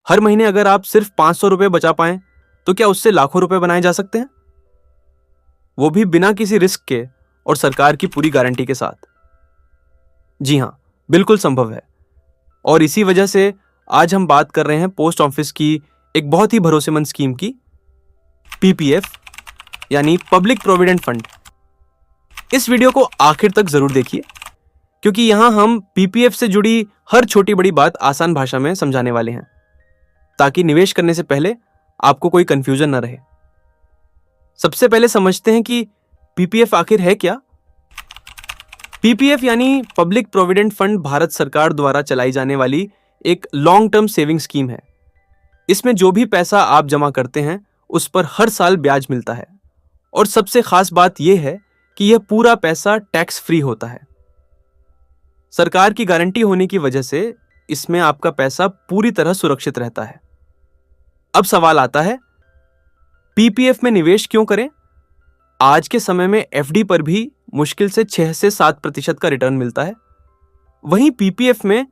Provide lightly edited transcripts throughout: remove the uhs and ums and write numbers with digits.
हर महीने अगर आप सिर्फ 500 रुपए बचा पाएं तो क्या उससे लाखों रुपए बनाए जा सकते हैं? वो भी बिना किसी रिस्क के और सरकार की पूरी गारंटी के साथ। जी हां, बिल्कुल संभव है। और इसी वजह से आज हम बात कर रहे हैं पोस्ट ऑफिस की एक बहुत ही भरोसेमंद स्कीम की, पीपीएफ यानी पब्लिक प्रोविडेंट फंड। इस वीडियो को आखिर तक जरूर देखिए क्योंकि यहां हम पीपीएफ से जुड़ी हर छोटी बड़ी बात आसान भाषा में समझाने वाले हैं ताकि निवेश करने से पहले आपको कोई कंफ्यूजन न रहे। सबसे पहले समझते हैं कि पीपीएफ आखिर है क्या। पीपीएफ यानी पब्लिक प्रोविडेंट फंड भारत सरकार द्वारा चलाई जाने वाली एक लॉन्ग टर्म सेविंग स्कीम है। इसमें जो भी पैसा आप जमा करते हैं उस पर हर साल ब्याज मिलता है और सबसे खास बात यह है कि यह पूरा पैसा टैक्स फ्री होता है। सरकार की गारंटी होने की वजह से इसमें आपका पैसा पूरी तरह सुरक्षित रहता है। अब सवाल आता है, पीपीएफ में निवेश क्यों करें? आज के समय में एफडी पर भी मुश्किल से 6 से 7% का रिटर्न मिलता है। वहीं पीपीएफ में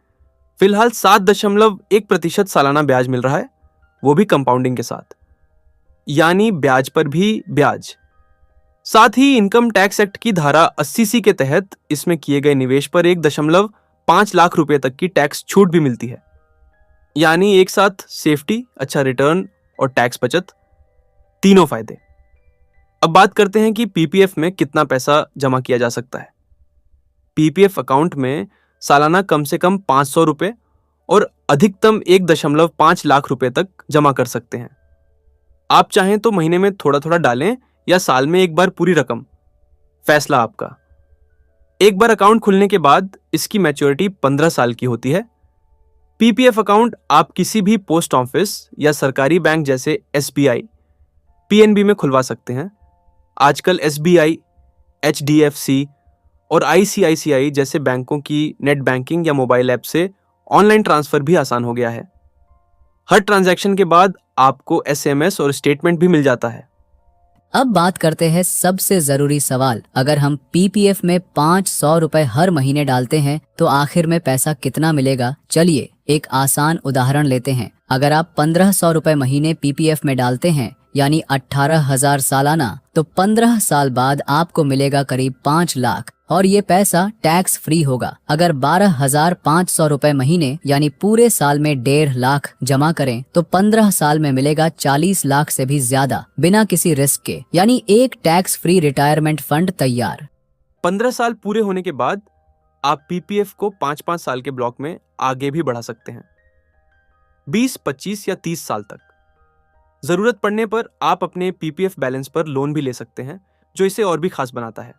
फिलहाल 7.1% सालाना ब्याज मिल रहा है, वो भी कंपाउंडिंग के साथ, यानी ब्याज पर भी ब्याज। साथ ही इनकम टैक्स एक्ट की धारा 80C के तहत इसमें किए गए निवेश पर 1.5 लाख रुपए तक की टैक्स छूट भी मिलती है। यानी एक साथ सेफ्टी, अच्छा रिटर्न और टैक्स बचत, तीनों फायदे। अब बात करते हैं कि पीपीएफ में कितना पैसा जमा किया जा सकता है। पीपीएफ अकाउंट में सालाना कम से कम 500 रुपए और अधिकतम 1.5 लाख रुपए तक जमा कर सकते हैं। आप चाहें तो महीने में थोड़ा थोड़ा डालें या साल में एक बार पूरी रकम, फैसला आपका। एक बार अकाउंट खुलने के बाद इसकी मैच्योरिटी 15 साल की होती है। पीपीएफ अकाउंट आप किसी भी पोस्ट ऑफिस या सरकारी बैंक जैसे एसबीआई, पीएनबी में खुलवा सकते हैं। आजकल एसबीआई, एचडीएफसी और आईसीआईसीआई जैसे बैंकों की नेट बैंकिंग या मोबाइल ऐप से ऑनलाइन ट्रांसफर भी आसान हो गया है। हर ट्रांजैक्शन के बाद आपको एसएमएस और स्टेटमेंट भी मिल जाता है। अब बात करते हैं सबसे जरूरी सवाल, अगर हम पीपीएफ में 500 रुपए हर महीने डालते हैं तो आखिर में पैसा कितना मिलेगा? चलिए एक आसान उदाहरण लेते हैं। अगर आप 1500 रुपए महीने पीपीएफ में डालते हैं यानी 18,000 सालाना, तो 15 साल बाद आपको मिलेगा करीब 5 लाख और ये पैसा टैक्स फ्री होगा। अगर 12,500 रुपए महीने यानी पूरे साल में 1.5 लाख जमा करें तो 15 साल में मिलेगा 40 लाख से भी ज्यादा बिना किसी रिस्क के, यानी एक टैक्स फ्री रिटायरमेंट फंड तैयार। 15 साल पूरे होने के बाद आप पीपीएफ को 5-5 साल के ब्लॉक में आगे भी बढ़ा सकते हैं, 20, 25 या 30 साल तक। जरूरत पड़ने पर आप अपने पीपीएफ बैलेंस पर लोन भी ले सकते हैं, जो इसे और भी खास बनाता है।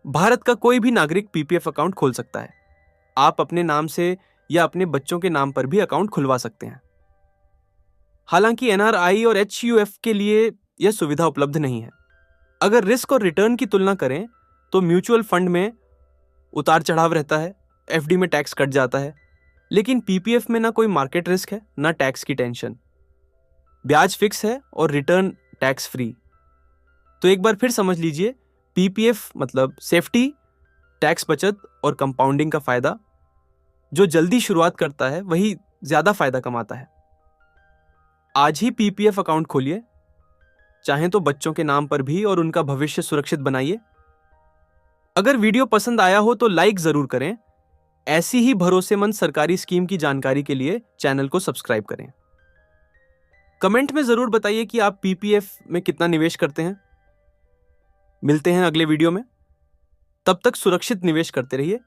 भारत का कोई भी नागरिक पीपीएफ अकाउंट खोल सकता है। आप अपने नाम से या अपने बच्चों के नाम पर भी अकाउंट खुलवा सकते हैं। हालांकि एनआरआई और एचयूएफ के लिए यह सुविधा उपलब्ध नहीं है। अगर रिस्क और रिटर्न की तुलना करें तो म्यूचुअल फंड में उतार चढ़ाव रहता है, एफडी में टैक्स कट जाता है, लेकिन पीपीएफ में ना कोई मार्केट रिस्क है, ना टैक्स की टेंशन। ब्याज फिक्स है और रिटर्न टैक्स फ्री। तो एक बार फिर समझ लीजिए, पीपीएफ मतलब सेफ्टी, टैक्स बचत और कंपाउंडिंग का फायदा। जो जल्दी शुरुआत करता है वही ज्यादा फायदा कमाता है। आज ही पीपीएफ अकाउंट खोलिए, चाहें तो बच्चों के नाम पर भी, और उनका भविष्य सुरक्षित बनाइए। अगर वीडियो पसंद आया हो तो लाइक जरूर करें। ऐसी ही भरोसेमंद सरकारी स्कीम की जानकारी के लिए चैनल को सब्सक्राइब करें। कमेंट में जरूर बताइए कि आप पीपीएफ में कितना निवेश करते हैं। मिलते हैं अगले वीडियो में, तब तक सुरक्षित निवेश करते रहिए।